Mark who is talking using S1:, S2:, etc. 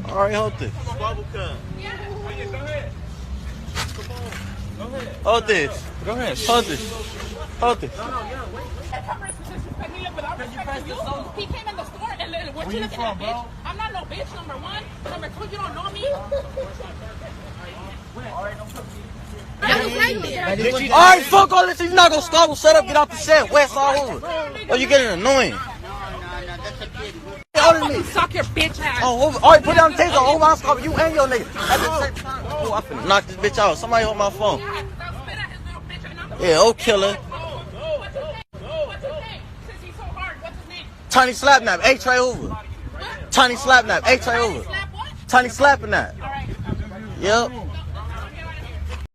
S1: All right, hold this.
S2: Bubble cup.
S3: Yeah.
S2: Go ahead. Come on. Go ahead.
S1: Hold this. Go ahead. Hold this. Hold this.
S3: He came in the store and what you looking at, bitch? I'm not no bitch, number one. Number two, you don't know me. I was right there.
S1: All right, fuck all this. You're not gonna start. We'll set up, get out the set. West all over. Oh, you getting annoying.
S3: Suck your bitch ass.
S1: Oh, Hoover. All right, put down the taser. Hold my phone. You and your nigga. At the same time. Oh, I finna knock this bitch out. Somebody hold my phone. Yeah, oh, killer. Tiny slap nap. H-Ray Hoover. Tiny slap nap. H-Ray Hoover. Tiny slapping that. Yep.